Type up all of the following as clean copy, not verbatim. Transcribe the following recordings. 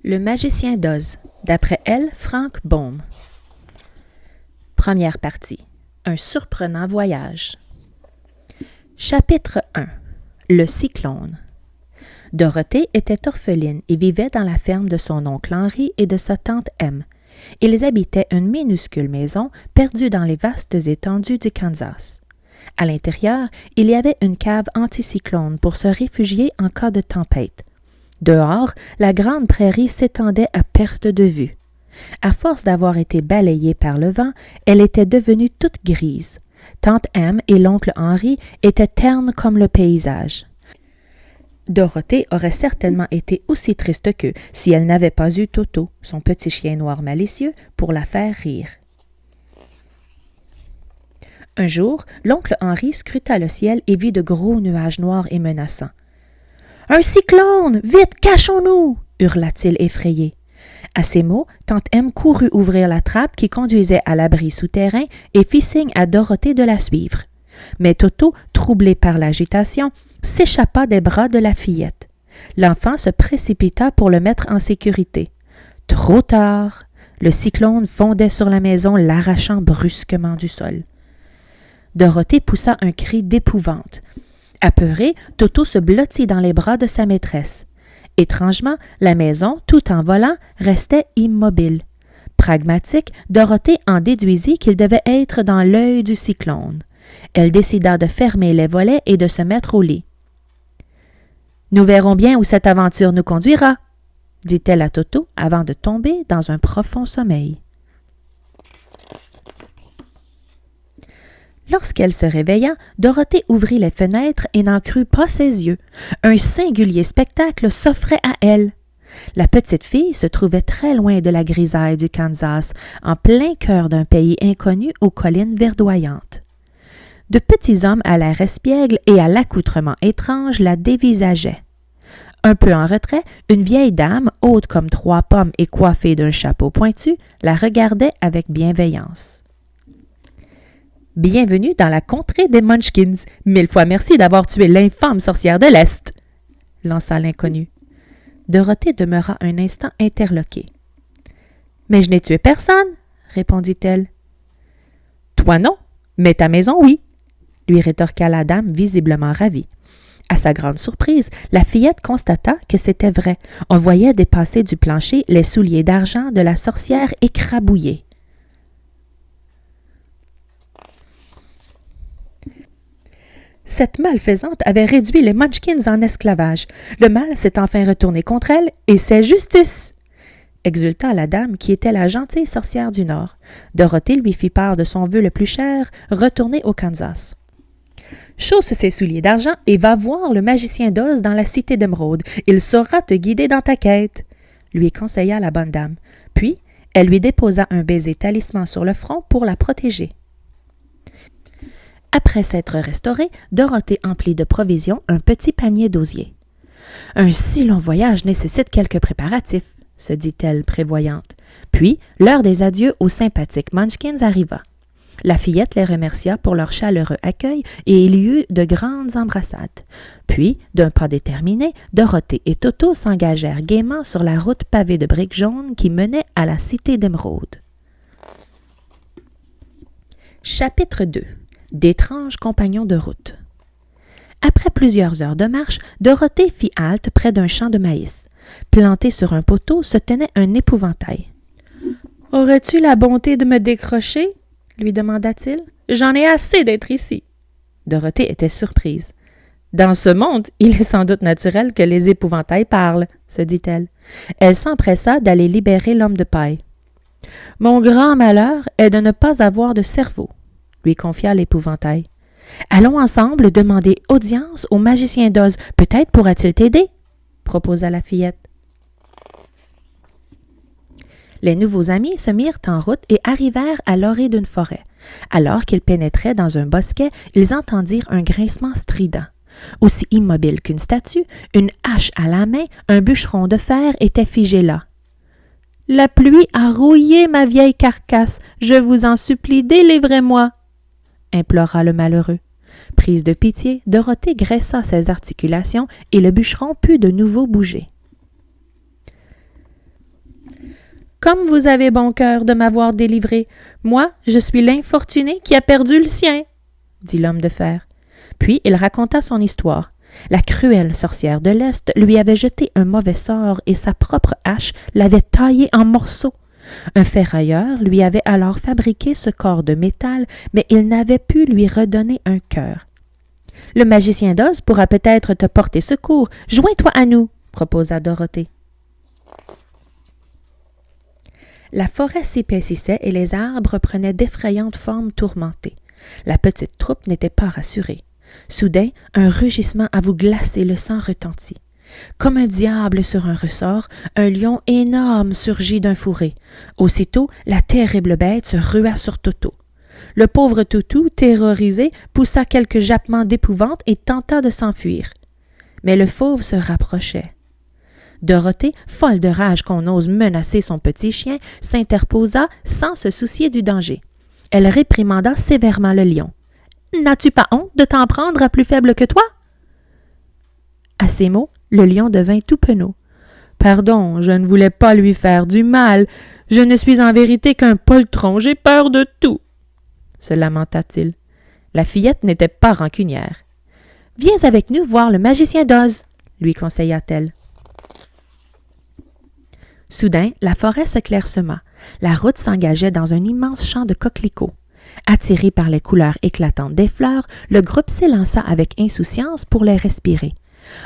Le magicien d'Oz, d'après L. Frank Baum. Première partie. Un surprenant voyage. Chapitre 1. Le cyclone. Dorothée était orpheline et vivait dans la ferme de son oncle Henri et de sa tante M. Ils habitaient une minuscule maison perdue dans les vastes étendues du Kansas. À l'intérieur, il y avait une cave anticyclone pour se réfugier en cas de tempête. Dehors, la grande prairie s'étendait à perte de vue. À force d'avoir été balayée par le vent, elle était devenue toute grise. Tante M et l'oncle Henri étaient ternes comme le paysage. Dorothée aurait certainement été aussi triste qu'eux si elle n'avait pas eu Toto, son petit chien noir malicieux, pour la faire rire. Un jour, l'oncle Henri scruta le ciel et vit de gros nuages noirs et menaçants. « Un cyclone! Vite, cachons-nous! » hurla-t-il effrayé. À ces mots, tante M courut ouvrir la trappe qui conduisait à l'abri souterrain et fit signe à Dorothée de la suivre. Mais Toto, troublé par l'agitation, s'échappa des bras de la fillette. L'enfant se précipita pour le mettre en sécurité. Trop tard! Le cyclone fondait sur la maison, l'arrachant brusquement du sol. Dorothée poussa un cri d'épouvante. Apeuré, Toto se blottit dans les bras de sa maîtresse. Étrangement, la maison, tout en volant, restait immobile. Pragmatique, Dorothée en déduisit qu'il devait être dans l'œil du cyclone. Elle décida de fermer les volets et de se mettre au lit. « Nous verrons bien où cette aventure nous conduira, » dit-elle à Toto avant de tomber dans un profond sommeil. Lorsqu'elle se réveilla, Dorothée ouvrit les fenêtres et n'en crut pas ses yeux. Un singulier spectacle s'offrait à elle. La petite fille se trouvait très loin de la grisaille du Kansas, en plein cœur d'un pays inconnu aux collines verdoyantes. De petits hommes à l'air espiègle et à l'accoutrement étrange la dévisageaient. Un peu en retrait, une vieille dame, haute comme 3 pommes et coiffée d'un chapeau pointu, la regardait avec bienveillance. « Bienvenue dans la contrée des Munchkins. 1000 fois merci d'avoir tué l'infâme sorcière de l'Est !» lança l'inconnu. Dorothée demeura un instant interloquée. « Mais je n'ai tué personne, » répondit-elle. « Toi non, mais ta maison oui, » lui rétorqua la dame visiblement ravie. À sa grande surprise, la fillette constata que c'était vrai. On voyait dépasser du plancher les souliers d'argent de la sorcière écrabouillée. Cette malfaisante avait réduit les Munchkins en esclavage. Le mal s'est enfin retourné contre elle, et c'est justice! Exulta la dame qui était la gentille sorcière du Nord. Dorothée lui fit part de son vœu le plus cher, retourner au Kansas. « Chausse ses souliers d'argent et va voir le magicien d'Oz dans la cité d'Émeraude. Il saura te guider dans ta quête, » lui conseilla la bonne dame. Puis, elle lui déposa un baiser talisman sur le front pour la protéger. Après s'être restaurée, Dorothée emplit de provisions un petit panier d'osier. « Un si long voyage nécessite quelques préparatifs, » se dit-elle prévoyante. Puis, l'heure des adieux aux sympathiques Munchkins arriva. La fillette les remercia pour leur chaleureux accueil et il y eut de grandes embrassades. Puis, d'un pas déterminé, Dorothée et Toto s'engagèrent gaiement sur la route pavée de briques jaunes qui menait à la cité d'Émeraude. Chapitre 2. D'étranges compagnons de route. Après plusieurs heures de marche, Dorothée fit halte près d'un champ de maïs. Planté sur un poteau se tenait un épouvantail. « Aurais-tu la bonté de me décrocher ?» lui demanda-t-il. « J'en ai assez d'être ici. » Dorothée était surprise. « Dans ce monde, il est sans doute naturel que les épouvantails parlent, » se dit-elle. Elle s'empressa d'aller libérer l'homme de paille. « Mon grand malheur est de ne pas avoir de cerveau, » lui confia l'épouvantail. « Allons ensemble demander audience au magicien d'Oz. Peut-être pourra-t-il t'aider, » proposa la fillette. Les nouveaux amis se mirent en route et arrivèrent à l'orée d'une forêt. Alors qu'ils pénétraient dans un bosquet, ils entendirent un grincement strident. Aussi immobile qu'une statue, une hache à la main, un bûcheron de fer était figé là. « La pluie a rouillé ma vieille carcasse. Je vous en supplie, délivrez-moi » implora le malheureux. Prise de pitié, Dorothée graissa ses articulations et le bûcheron put de nouveau bouger. Comme vous avez bon cœur de m'avoir délivré, moi, je suis l'infortuné qui a perdu le sien, dit l'homme de fer. Puis il raconta son histoire. La cruelle sorcière de l'Est lui avait jeté un mauvais sort et sa propre hache l'avait taillé en morceaux. Un ferrailleur lui avait alors fabriqué ce corps de métal, mais il n'avait pu lui redonner un cœur. « Le magicien d'Oz pourra peut-être te porter secours. Joins-toi à nous, » proposa Dorothée. La forêt s'épaississait et les arbres prenaient d'effrayantes formes tourmentées. La petite troupe n'était pas rassurée. Soudain, un rugissement à vous glacer le sang retentit. Comme un diable sur un ressort, un lion énorme surgit d'un fourré. Aussitôt, la terrible bête se rua sur Toto. Le pauvre Toutou, terrorisé, poussa quelques jappements d'épouvante et tenta de s'enfuir. Mais le fauve se rapprochait. Dorothée, folle de rage qu'on ose menacer son petit chien, s'interposa sans se soucier du danger. Elle réprimanda sévèrement le lion. « N'as-tu pas honte de t'en prendre à plus faible que toi? » À ces mots, le lion devint tout penaud. « Pardon, je ne voulais pas lui faire du mal. Je ne suis en vérité qu'un poltron, j'ai peur de tout. » se lamenta-t-il. La fillette n'était pas rancunière. « Viens avec nous voir le magicien d'Oz, » lui conseilla-t-elle. Soudain, la forêt se clairsema. La route s'engageait dans un immense champ de coquelicots. Attiré par les couleurs éclatantes des fleurs, le groupe s'élança avec insouciance pour les respirer.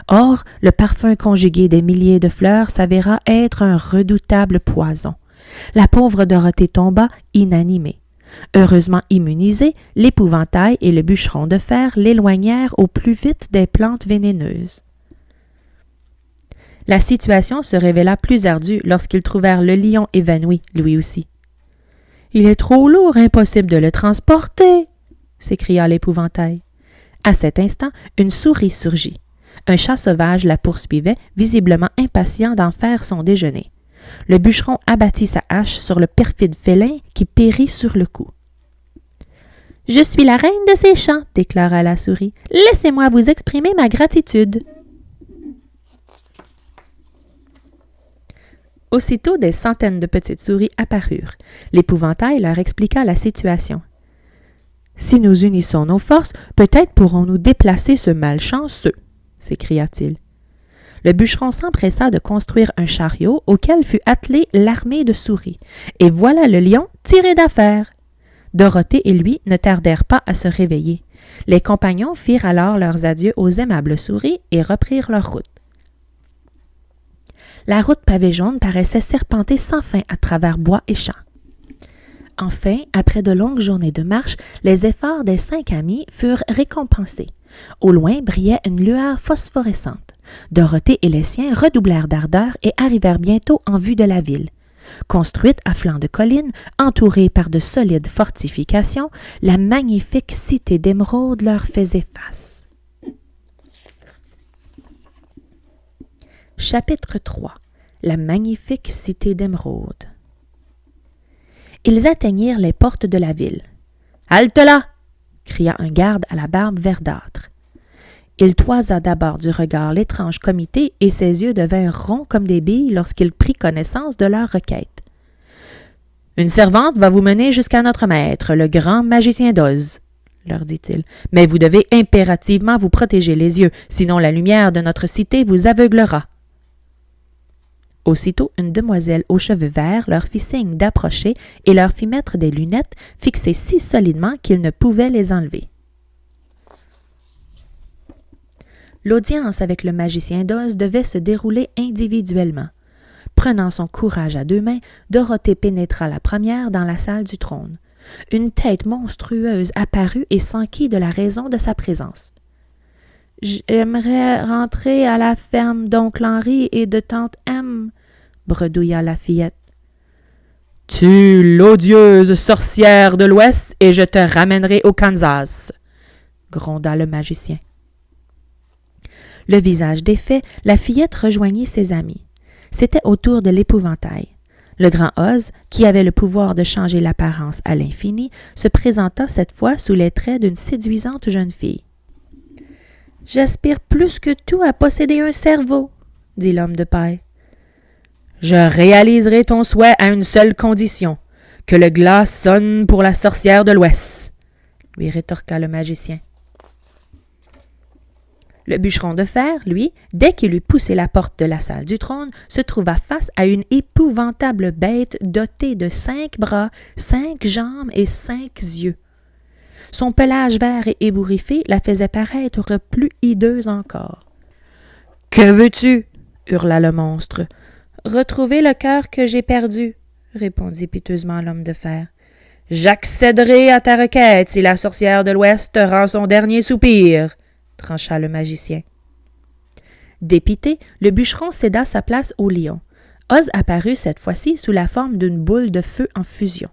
Or, le parfum conjugué des milliers de fleurs s'avéra être un redoutable poison. La pauvre Dorothée tomba inanimée. Heureusement immunisée, l'épouvantail et le bûcheron de fer l'éloignèrent au plus vite des plantes vénéneuses. La situation se révéla plus ardue lorsqu'ils trouvèrent le lion évanoui, lui aussi. « Il est trop lourd, impossible de le transporter !» s'écria l'épouvantail. À cet instant, une souris surgit. Un chat sauvage la poursuivait, visiblement impatient d'en faire son déjeuner. Le bûcheron abattit sa hache sur le perfide félin qui périt sur le coup. « Je suis la reine de ces champs, » déclara la souris. « Laissez-moi vous exprimer ma gratitude. » Aussitôt, des centaines de petites souris apparurent. L'épouvantail leur expliqua la situation. « Si nous unissons nos forces, peut-être pourrons-nous déplacer ce malchanceux, » s'écria-t-il. Le bûcheron s'empressa de construire un chariot auquel fut attelée l'armée de souris. Et voilà le lion tiré d'affaire. Dorothée et lui ne tardèrent pas à se réveiller. Les compagnons firent alors leurs adieux aux aimables souris et reprirent leur route. La route pavée jaune paraissait serpenter sans fin à travers bois et champs. Enfin, après de longues journées de marche, les efforts des 5 amis furent récompensés. Au loin brillait une lueur phosphorescente. Dorothée et les siens redoublèrent d'ardeur et arrivèrent bientôt en vue de la ville. Construite à flanc de colline, entourée par de solides fortifications, la magnifique cité d'émeraude leur faisait face. Chapitre 3. La magnifique cité d'émeraude. Ils atteignirent les portes de la ville. « Halte là !» cria un garde à la barbe verdâtre. Il toisa d'abord du regard l'étrange comité et ses yeux devinrent ronds comme des billes lorsqu'il prit connaissance de leur requête. « Une servante va vous mener jusqu'à notre maître, le grand magicien d'Oz, » leur dit-il. « Mais vous devez impérativement vous protéger les yeux, sinon la lumière de notre cité vous aveuglera. » Aussitôt, une demoiselle aux cheveux verts leur fit signe d'approcher et leur fit mettre des lunettes fixées si solidement qu'ils ne pouvaient les enlever. L'audience avec le magicien d'Oz devait se dérouler individuellement. Prenant son courage à 2 mains, Dorothée pénétra la première dans la salle du trône. Une tête monstrueuse apparut et s'enquit de la raison de sa présence. « J'aimerais rentrer à la ferme d'oncle Henri et de tante M, » bredouilla la fillette. « Tue l'odieuse sorcière de l'Ouest et je te ramènerai au Kansas, » gronda le magicien. Le visage défait, la fillette rejoignit ses amis. C'était au tour de l'épouvantail. Le grand Oz, qui avait le pouvoir de changer l'apparence à l'infini, se présenta cette fois sous les traits d'une séduisante jeune fille. « J'aspire plus que tout à posséder un cerveau, » dit l'homme de paille. Je réaliserai ton souhait à une seule condition, que le glas sonne pour la sorcière de l'Ouest, lui rétorqua le magicien. Le bûcheron de fer, lui, dès qu'il eut poussé la porte de la salle du trône, se trouva face à une épouvantable bête dotée de 5 bras, 5 jambes et 5 yeux. Son pelage vert et ébouriffé la faisait paraître plus hideuse encore. « Que veux-tu? » hurla le monstre. « Retrouver le cœur que j'ai perdu, » répondit piteusement l'homme de fer. « J'accéderai à ta requête si la sorcière de l'Ouest te rend son dernier soupir, » trancha le magicien. Dépité, le bûcheron céda sa place au lion. Oz apparut cette fois-ci sous la forme d'une boule de feu en fusion.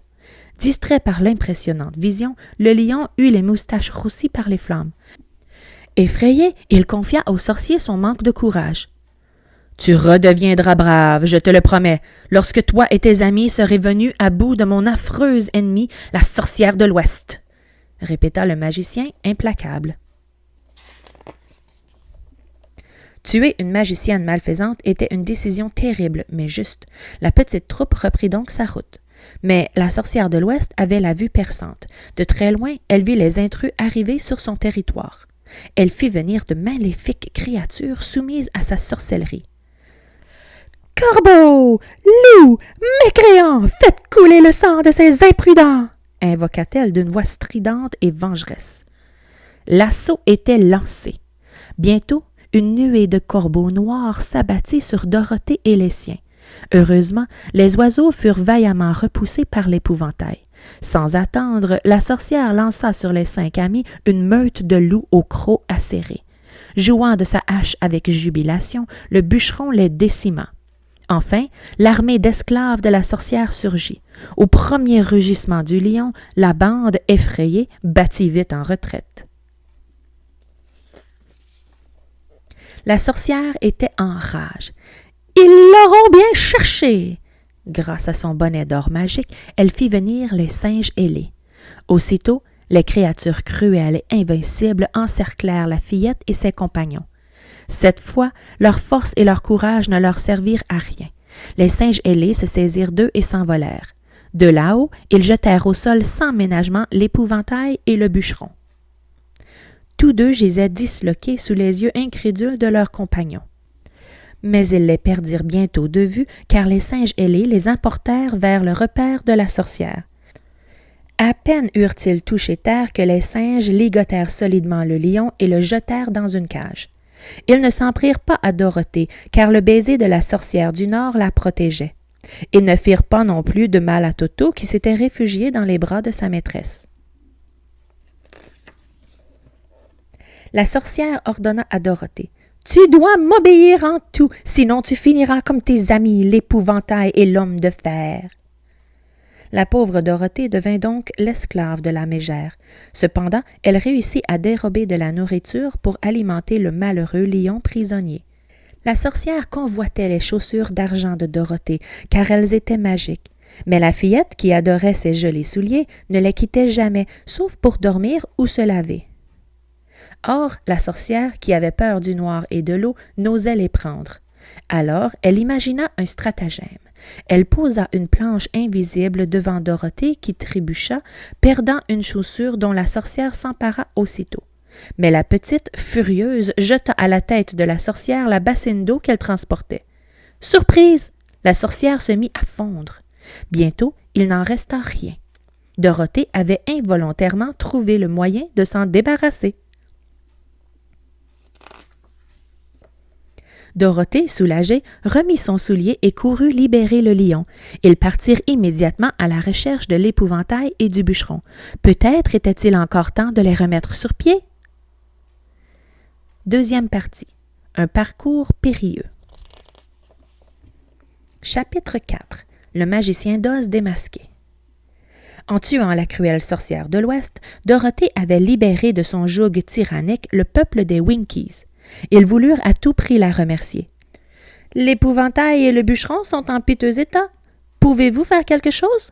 Distrait par l'impressionnante vision, le lion eut les moustaches roussies par les flammes. Effrayé, il confia au sorcier son manque de courage. « Tu redeviendras brave, je te le promets, lorsque toi et tes amis serez venus à bout de mon affreuse ennemie, la sorcière de l'Ouest, » répéta le magicien implacable. Tuer une magicienne malfaisante était une décision terrible, mais juste. La petite troupe reprit donc sa route. Mais la sorcière de l'Ouest avait la vue perçante. De très loin, elle vit les intrus arriver sur son territoire. Elle fit venir de maléfiques créatures soumises à sa sorcellerie. « Corbeaux, loups, mécréants, faites couler le sang de ces imprudents !» invoqua-t-elle d'une voix stridente et vengeresse. L'assaut était lancé. Bientôt, une nuée de corbeaux noirs s'abattit sur Dorothée et les siens. Heureusement, les oiseaux furent vaillamment repoussés par l'épouvantail. Sans attendre, la sorcière lança sur les 5 amis une meute de loups aux crocs acérés. Jouant de sa hache avec jubilation, le bûcheron les décima. Enfin, l'armée d'esclaves de la sorcière surgit. Au premier rugissement du lion, la bande, effrayée, battit vite en retraite. La sorcière était en rage. « Ils l'auront bien cherché !» Grâce à son bonnet d'or magique, elle fit venir les singes ailés. Aussitôt, les créatures cruelles et invincibles encerclèrent la fillette et ses compagnons. Cette fois, leur force et leur courage ne leur servirent à rien. Les singes ailés se saisirent d'eux et s'envolèrent. De là-haut, ils jetèrent au sol sans ménagement l'épouvantail et le bûcheron. Tous deux gisaient disloqués sous les yeux incrédules de leurs compagnons. Mais ils les perdirent bientôt de vue, car les singes ailés les emportèrent vers le repaire de la sorcière. À peine eurent-ils touché terre que les singes ligotèrent solidement le lion et le jetèrent dans une cage. Ils ne s'en prirent pas à Dorothée, car le baiser de la sorcière du Nord la protégeait. Ils ne firent pas non plus de mal à Toto, qui s'était réfugié dans les bras de sa maîtresse. La sorcière ordonna à Dorothée. « Tu dois m'obéir en tout, sinon tu finiras comme tes amis, l'épouvantail et l'homme de fer. » La pauvre Dorothée devint donc l'esclave de la mégère. Cependant, elle réussit à dérober de la nourriture pour alimenter le malheureux lion prisonnier. La sorcière convoitait les chaussures d'argent de Dorothée, car elles étaient magiques. Mais la fillette, qui adorait ses jolis souliers, ne les quittait jamais, sauf pour dormir ou se laver. Or, la sorcière, qui avait peur du noir et de l'eau, n'osait les prendre. Alors, elle imagina un stratagème. Elle posa une planche invisible devant Dorothée qui trébucha, perdant une chaussure dont la sorcière s'empara aussitôt. Mais la petite, furieuse, jeta à la tête de la sorcière la bassine d'eau qu'elle transportait. Surprise! La sorcière se mit à fondre. Bientôt, il n'en resta rien. Dorothée avait involontairement trouvé le moyen de s'en débarrasser. Dorothée, soulagée, remit son soulier et courut libérer le lion. Ils partirent immédiatement à la recherche de l'épouvantail et du bûcheron. Peut-être était-il encore temps de les remettre sur pied? Deuxième partie. Un parcours périlleux. Chapitre 4. Le magicien d'Oz démasqué. En tuant la cruelle sorcière de l'Ouest, Dorothée avait libéré de son joug tyrannique le peuple des Winkies. Ils voulurent à tout prix la remercier. « L'épouvantail et le bûcheron sont en piteux état. Pouvez-vous faire quelque chose? »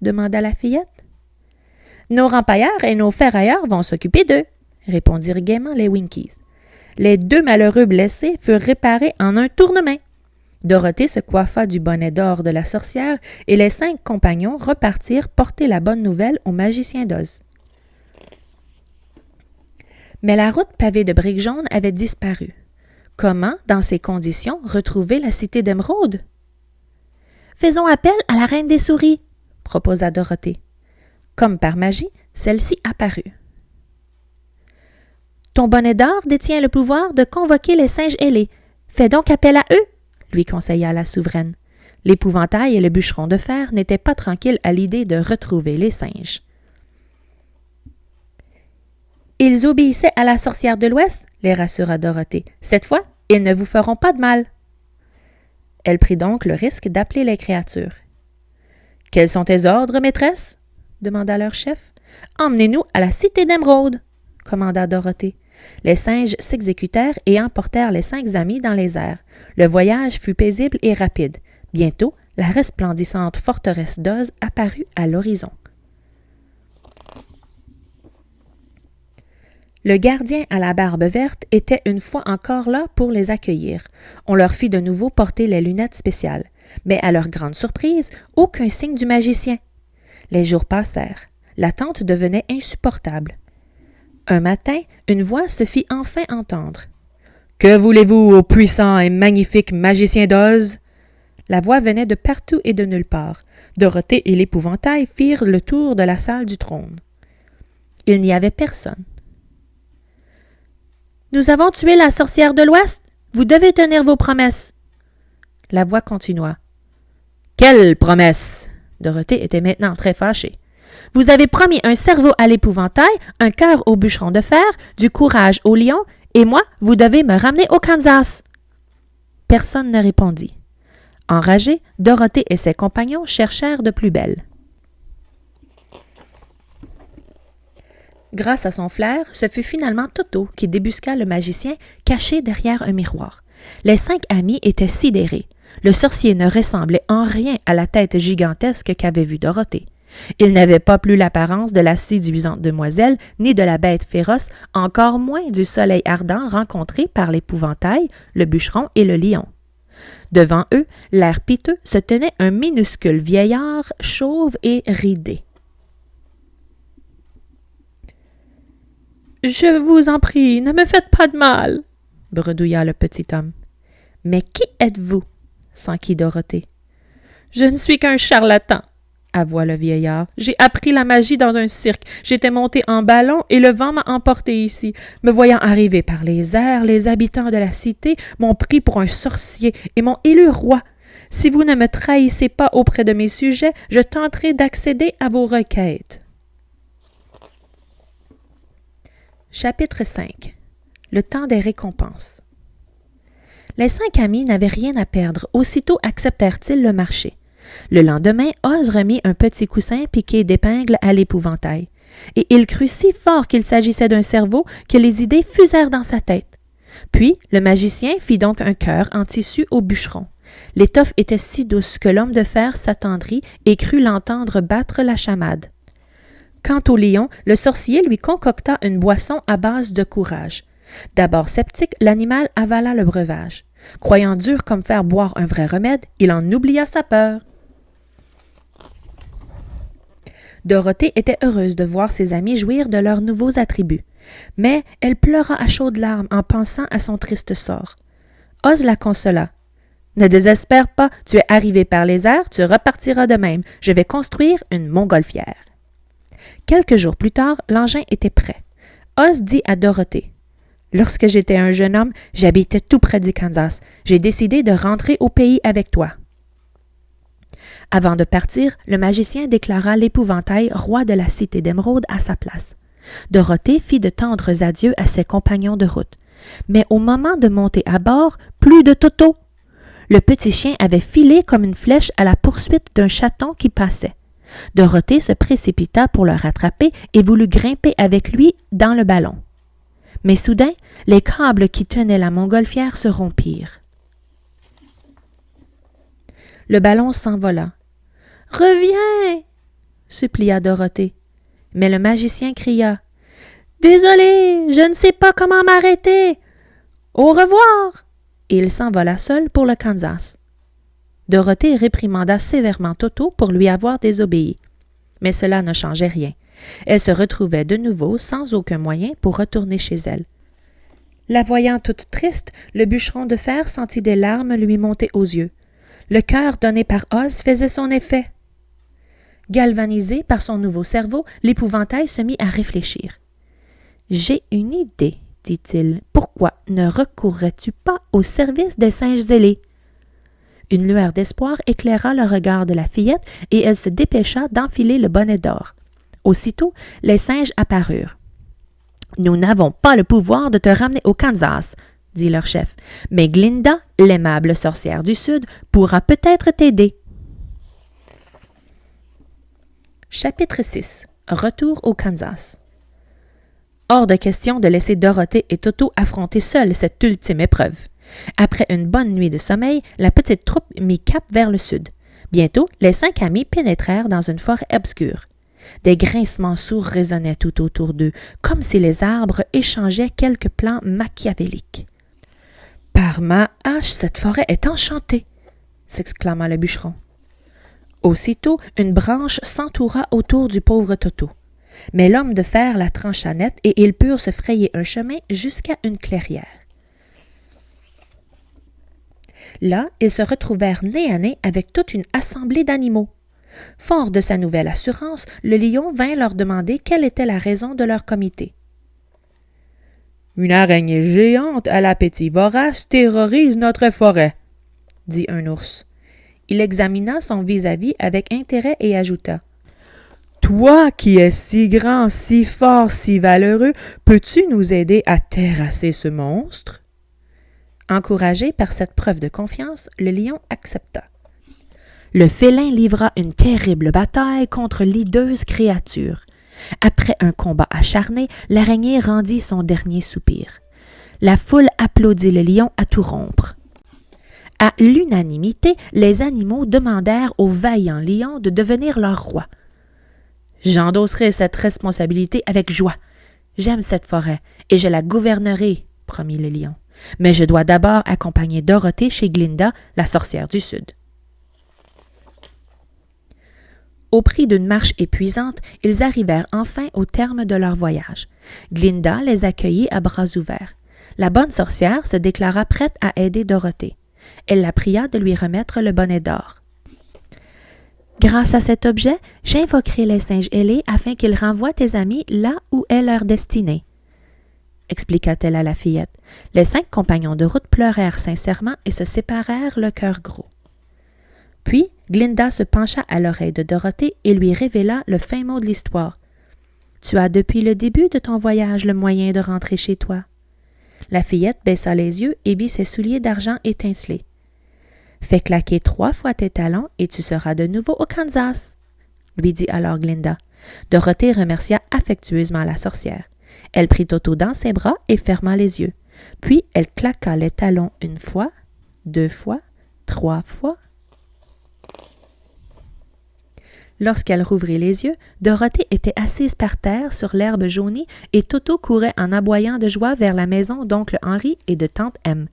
demanda la fillette. « Nos rempailleurs et nos ferrailleurs vont s'occuper d'eux, » répondirent gaiement les Winkies. Les 2 malheureux blessés furent réparés en un tournement. Dorothée se coiffa du bonnet d'or de la sorcière et les 5 compagnons repartirent porter la bonne nouvelle au magicien d'Oz. Mais la route pavée de briques jaunes avait disparu. Comment, dans ces conditions, retrouver la cité d'Émeraude? « Faisons appel à la reine des souris, » proposa Dorothée. Comme par magie, celle-ci apparut. « Ton bonnet d'or détient le pouvoir de convoquer les singes ailés. Fais donc appel à eux, » lui conseilla la souveraine. L'épouvantail et le bûcheron de fer n'étaient pas tranquilles à l'idée de retrouver les singes. « Ils obéissaient à la sorcière de l'Ouest, » les rassura Dorothée. « Cette fois, ils ne vous feront pas de mal. » Elle prit donc le risque d'appeler les créatures. « Quels sont tes ordres, maîtresse? » demanda leur chef. « Emmenez-nous à la cité d'Émeraude, » commanda Dorothée. Les singes s'exécutèrent et emportèrent les 5 amis dans les airs. Le voyage fut paisible et rapide. Bientôt, la resplendissante forteresse d'Oz apparut à l'horizon. Le gardien à la barbe verte était une fois encore là pour les accueillir. On leur fit de nouveau porter les lunettes spéciales. Mais à leur grande surprise, aucun signe du magicien. Les jours passèrent. L'attente devenait insupportable. Un matin, une voix se fit enfin entendre. « Que voulez-vous, ô puissant et magnifique magicien d'Oz? » La voix venait de partout et de nulle part. Dorothée et l'épouvantail firent le tour de la salle du trône. Il n'y avait personne. « Nous avons tué la sorcière de l'Ouest. Vous devez tenir vos promesses. » La voix continua. « Quelle promesse? » Dorothée était maintenant très fâchée. « Vous avez promis un cerveau à l'épouvantail, un cœur au bûcheron de fer, du courage au lion, et moi, vous devez me ramener au Kansas. » Personne ne répondit. Enragée, Dorothée et ses compagnons cherchèrent de plus belle. Grâce à son flair, ce fut finalement Toto qui débusqua le magicien caché derrière un miroir. Les 5 amis étaient sidérés. Le sorcier ne ressemblait en rien à la tête gigantesque qu'avait vue Dorothée. Il n'avait pas plus l'apparence de la séduisante demoiselle, ni de la bête féroce, encore moins du soleil ardent rencontré par l'épouvantail, le bûcheron et le lion. Devant eux, l'air piteux, se tenait un minuscule vieillard chauve et ridé. « Je vous en prie, ne me faites pas de mal, » bredouilla le petit homme. « Mais qui êtes-vous? » s'enquit Dorothée. « Je ne suis qu'un charlatan, » avoua le vieillard. « J'ai appris la magie dans un cirque. J'étais monté en ballon et le vent m'a emporté ici. Me voyant arriver par les airs, les habitants de la cité m'ont pris pour un sorcier et m'ont élu roi. Si vous ne me trahissez pas auprès de mes sujets, je tenterai d'accéder à vos requêtes. » Chapitre 5. Le temps des récompenses. Les 5 amis n'avaient rien à perdre. Aussitôt acceptèrent-ils le marché. Le lendemain, Oz remit un petit coussin piqué d'épingles à l'épouvantail. Et il crut si fort qu'il s'agissait d'un cerveau que les idées fusèrent dans sa tête. Puis, le magicien fit donc un cœur en tissu au bûcheron. L'étoffe était si douce que l'homme de fer s'attendrit et crut l'entendre battre la chamade. Quant au lion, le sorcier lui concocta une boisson à base de courage. D'abord sceptique, l'animal avala le breuvage. Croyant dur comme faire boire un vrai remède, il en oublia sa peur. Dorothée était heureuse de voir ses amis jouir de leurs nouveaux attributs. Mais elle pleura à chaudes larmes en pensant à son triste sort. Oz la consola. « Ne désespère pas, tu es arrivé par les airs, tu repartiras de même. Je vais construire une montgolfière. » Quelques jours plus tard, l'engin était prêt. Oz dit à Dorothée. « Lorsque j'étais un jeune homme, j'habitais tout près du Kansas. J'ai décidé de rentrer au pays avec toi. » Avant de partir, le magicien déclara l'épouvantail roi de la cité d'Émeraude à sa place. Dorothée fit de tendres adieux à ses compagnons de route. Mais au moment de monter à bord, plus de Toto. Le petit chien avait filé comme une flèche à la poursuite d'un chaton qui passait. Dorothée se précipita pour le rattraper et voulut grimper avec lui dans le ballon. Mais soudain, les câbles qui tenaient la montgolfière se rompirent. Le ballon s'envola. « Reviens !» supplia Dorothée. Mais le magicien cria. « Désolé, je ne sais pas comment m'arrêter. Au revoir !» Et il s'envola seul pour le Kansas. Dorothée réprimanda sévèrement Toto pour lui avoir désobéi. Mais cela ne changeait rien. Elle se retrouvait de nouveau sans aucun moyen pour retourner chez elle. La voyant toute triste, le bûcheron de fer sentit des larmes lui monter aux yeux. Le cœur donné par Oz faisait son effet. Galvanisé par son nouveau cerveau, l'épouvantail se mit à réfléchir. « J'ai une idée, dit-il. Pourquoi ne recourrais-tu pas au service des singes ailés? » Une lueur d'espoir éclaira le regard de la fillette et elle se dépêcha d'enfiler le bonnet d'or. Aussitôt, les singes apparurent. « Nous n'avons pas le pouvoir de te ramener au Kansas, » dit leur chef, « mais Glinda, l'aimable sorcière du Sud, pourra peut-être t'aider. » Chapitre 6. Retour au Kansas. Hors de question de laisser Dorothée et Toto affronter seuls cette ultime épreuve. Après une bonne nuit de sommeil, la petite troupe mit cap vers le sud. Bientôt, les 5 amis pénétrèrent dans une forêt obscure. Des grincements sourds résonnaient tout autour d'eux, comme si les arbres échangeaient quelques plans machiavéliques. « Par ma hache, cette forêt est enchantée !» s'exclama le bûcheron. Aussitôt, une branche s'entoura autour du pauvre Toto. Mais l'homme de fer la trancha net et ils purent se frayer un chemin jusqu'à une clairière. Là, ils se retrouvèrent nez à nez avec toute une assemblée d'animaux. Fort de sa nouvelle assurance, le lion vint leur demander quelle était la raison de leur comité. « Une araignée géante à l'appétit vorace terrorise notre forêt, » dit un ours. Il examina son vis-à-vis avec intérêt et ajouta. « Toi qui es si grand, si fort, si valeureux, peux-tu nous aider à terrasser ce monstre? » Encouragé par cette preuve de confiance, le lion accepta. Le félin livra une terrible bataille contre l'hideuse créature. Après un combat acharné, l'araignée rendit son dernier soupir. La foule applaudit le lion à tout rompre. À l'unanimité, les animaux demandèrent au vaillant lion de devenir leur roi. « J'endosserai cette responsabilité avec joie. J'aime cette forêt et je la gouvernerai, » promit le lion. « Mais je dois d'abord accompagner Dorothée chez Glinda, la sorcière du Sud. » Au prix d'une marche épuisante, ils arrivèrent enfin au terme de leur voyage. Glinda les accueillit à bras ouverts. La bonne sorcière se déclara prête à aider Dorothée. Elle la pria de lui remettre le bonnet d'or. « Grâce à cet objet, j'invoquerai les singes ailés afin qu'ils renvoient tes amis là où est leur destinée, » expliqua-t-elle à la fillette. Les 5 compagnons de route pleurèrent sincèrement et se séparèrent le cœur gros. Puis, Glinda se pencha à l'oreille de Dorothée et lui révéla le fin mot de l'histoire. « Tu as depuis le début de ton voyage le moyen de rentrer chez toi. » La fillette baissa les yeux et vit ses souliers d'argent étinceler. « Fais claquer 3 fois tes talons et tu seras de nouveau au Kansas, » lui dit alors Glinda. Dorothée remercia affectueusement la sorcière. Elle prit Toto dans ses bras et ferma les yeux. Puis elle claqua les talons 1 fois, 2 fois, 3 fois. Lorsqu'elle rouvrit les yeux, Dorothée était assise par terre sur l'herbe jaunie et Toto courait en aboyant de joie vers la maison d'oncle Henri et de tante M.